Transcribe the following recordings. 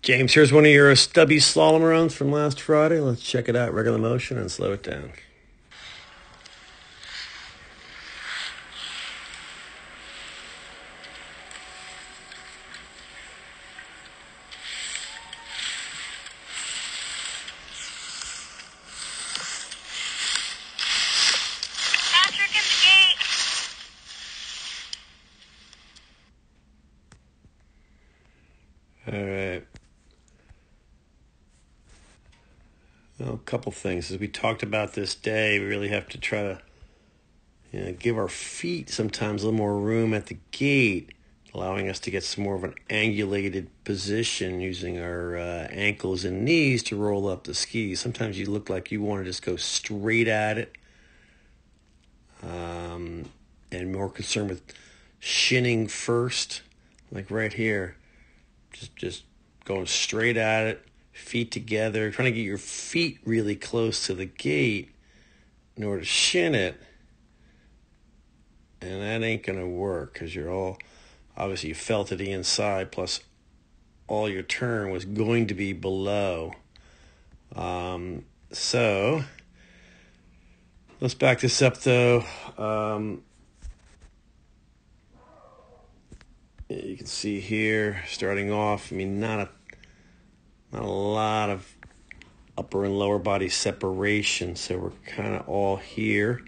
James, here's one of your stubby slalom runs from last Friday. Let's check it out, regular motion, and slow it down. Patrick in the gate. All right. Well, a couple things. As we talked about this day, we really have to try to give our feet sometimes a little more room at the gate, allowing us to get some more of an angulated position using our ankles and knees to roll up the skis. Sometimes you look like you want to just go straight at it, and more concerned with shinning first, like right here. Just going straight at it, feet together, trying to get your feet really close to the gate in order to shin it. And that ain't going to work because you're all, obviously you fell to the inside, plus all your turn was going to be below. So let's back this up though. You can see here, starting off, not a lot of upper and lower body separation, so we're kind of all here.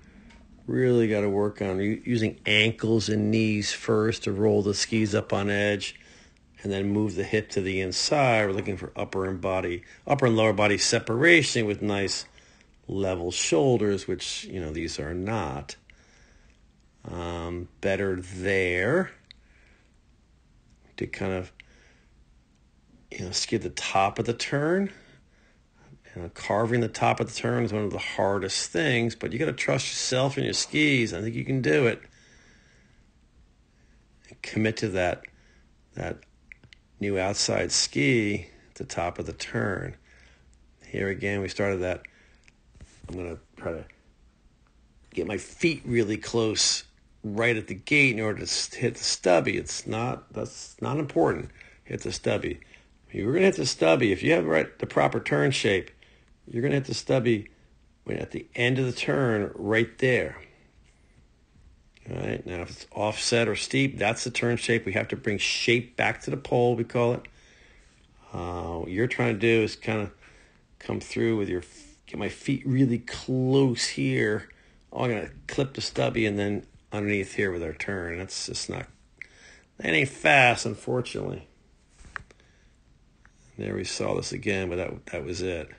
Really got to work on using ankles and knees first to roll the skis up on edge, and then move the hip to the inside. We're looking for upper and lower body separation with nice level shoulders, which these are not. Better there to kind of skid the top of the turn. Carving the top of the turn is one of the hardest things, but you got to trust yourself and your skis. I think you can do it. And commit to that new outside ski at the top of the turn. Here again, we started that. I'm going to try to get my feet really close right at the gate in order to hit the stubby. That's not important. Hit the stubby. You're going to hit the stubby. If you have the proper turn shape, you're going to hit the stubby at the end of the turn right there. All right, now if it's offset or steep, that's the turn shape. We have to bring shape back to the pole, we call it. What you're trying to do is kind of come through with get my feet really close here. I'm going to clip the stubby and then underneath here with our turn. That's just that ain't fast, unfortunately. There we saw this again, but that was it.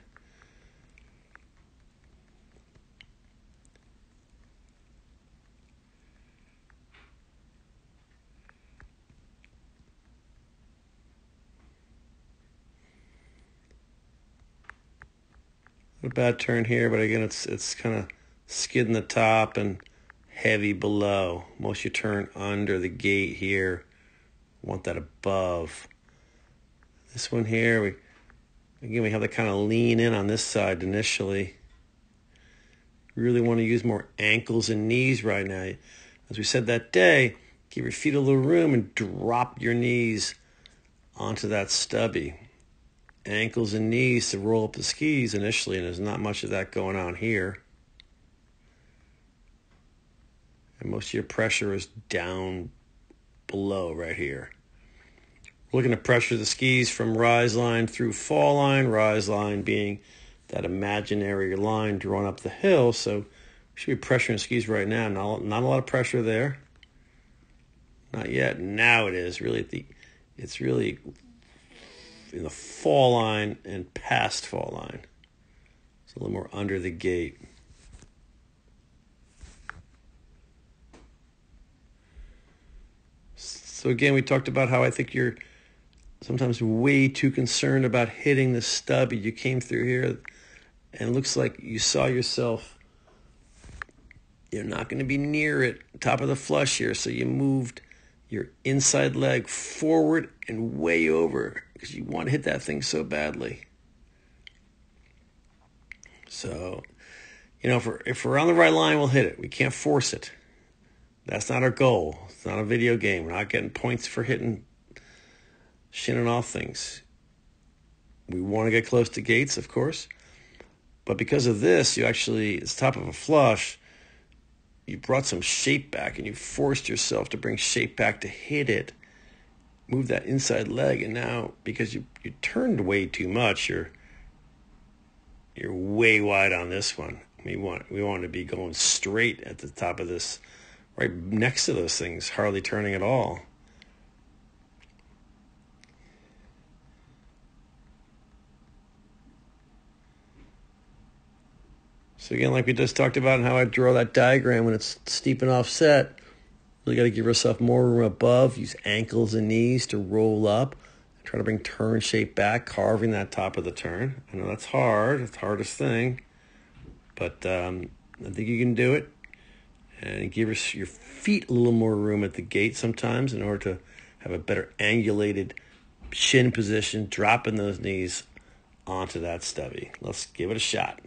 A bad turn here, but again, it's kind of skidding the top and heavy below. Most you turn under the gate here. Want that above. This one here, we have to kind of lean in on this side initially. Really want to use more ankles and knees right now. As we said that day, give your feet a little room and drop your knees onto that stubby. Ankles and knees to roll up the skis initially, and there's not much of that going on here. And most of your pressure is down below right here. We're looking to pressure the skis from rise line through fall line, rise line being that imaginary line drawn up the hill. So we should be pressuring skis right now. Not a lot of pressure there. Not yet. Now it is. It's really in the fall line and past fall line. It's a little more under the gate. So again, we talked about how I think you're sometimes way too concerned about hitting the stubby. You came through here and it looks like you saw yourself, you're not going to be near it, top of the flush here, so you moved your inside leg forward and way over because you want to hit that thing so badly. So, if we're on the right line, we'll hit it. We can't force it. That's not our goal. It's not a video game. We're not getting points for shinning off things. We want to get close to gates, of course. But because of this, you actually, it's top of a flush, you brought some shape back and you forced yourself to bring shape back to hit it. Move that inside leg, and now because you turned way too much, you're way wide on this one. We want to be going straight at the top of this, right next to those things, hardly turning at all. So again, like we just talked about, and how I draw that diagram when it's steep and offset, really got to give yourself more room above. Use ankles and knees to roll up. Try to bring turn shape back, carving that top of the turn. I know that's hard. It's the hardest thing. But I think you can do it. And give your feet a little more room at the gate sometimes in order to have a better angulated shin position, dropping those knees onto that stubby. Let's give it a shot.